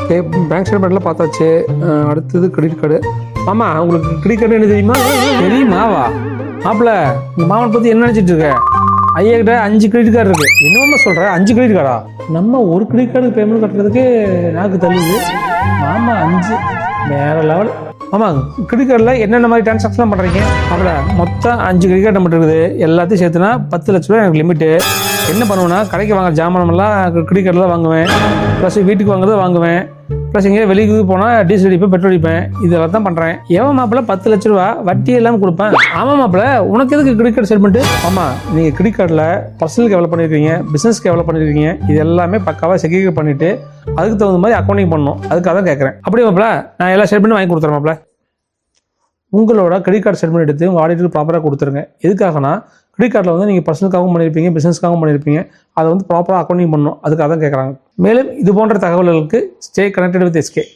Okay, bank ஸ்டேட்மெண்ட்லாம் பார்த்தாச்சு. அடுத்தது credit card. ஆமா, உங்களுக்கு கிரெடிட் கார்டு என்ன தெரியுமா? தெரியுமாவா? மாப்பிள்ள, உங்கள் மாமனை பற்றி என்ன நினச்சிட்டு இருக்க? ஐயா கிட்ட 5 கிரெடிட் கார்டு இருக்கு. என்னமா சொல்ற? 5 கிரெடிட் கார்டா? நம்ம ஒரு கிரெடிட் கார்டுக்கு பேமெண்ட் கட்டுறதுக்கு நாக்கு தள்ளுது. மாமா 5 வேற லெவல். ஆமாம், கிரெடிட் கார்டில் என்னென்ன மாதிரி டிரான்சாக்ஷன்லாம் பண்ணுறீங்க? மாப்பிள்ள, மொத்தம் 5 கிரெடிட் கார்டு நம்மகிட்ட இருக்குது. எல்லாத்தையும் சேர்த்துனா 10 லட்ச ரூபா எனக்கு லிமிட்டு. என்ன பண்ணுவேன்னா, கடைக்கு வாங்குற ஜாமானமெல்லாம் கிரெடிட் கார்டில் தான் வாங்குவேன். ப்ளஸ் வீட்டுக்கு வாங்குறத வாங்குவேன். ப்ளஸ் எங்கேயா வெளியே போனால் டீசல் அடிப்பேன், பெட்ரோல் அடிப்பேன். இதெல்லாம் தான் பண்ணுறேன். எவன் மாப்பிள்ள 10 லட்ச ரூபா வட்டி எல்லாம் கொடுப்பேன்? ஆமாம் மாப்பிள்ள, உனக்கு எதுக்கு கிரெடிட் கார்டு செட்மெண்ட்டு? ஆமாம், நீங்கள் கிரெடிட் கார்டில் பர்சனலுக்கு எவ்வளோ பண்ணியிருக்கீங்க, பிஸ்னஸ்க்கு எவ்வளோ பண்ணியிருக்கீங்க, இது எல்லாமே பக்காவாக செக்யூர் பண்ணிவிட்டு அதுக்கு தகுந்த மாதிரி அக்கௌண்டிங் பண்ணணும். அதுக்காக தான் கேட்குறேன். அப்படியே மாப்பிள்ள, நான் எல்லா ஸ்டேட்மெண்ட்டும் வாங்கி கொடுத்துறேன். மாப்பிள்ள, உங்களோட கிரெடிட் கார்டு ஸ்டேட்மெண்ட் எடுத்து உங்கள் ஆடிட்டருக்கு ப்ராப்பராக கொடுத்துருங்க. எதுக்காகனா, கிரெடிட் கார்டில் வந்து நீங்கள் பர்சனலுக்காகவும் பண்ணியிருப்பீங்க, பிஸ்னஸ்க்காகவும் பண்ணியிருப்பீங்க. அதை வந்து ப்ராப்பராக அக்கௌண்டிங் பண்ணணும். அதுக்காக தான் கேட்குறாங்க. மேலும் இது போன்ற தகவல்களுக்கு ஸ்டே கனெக்டட் வித் SK.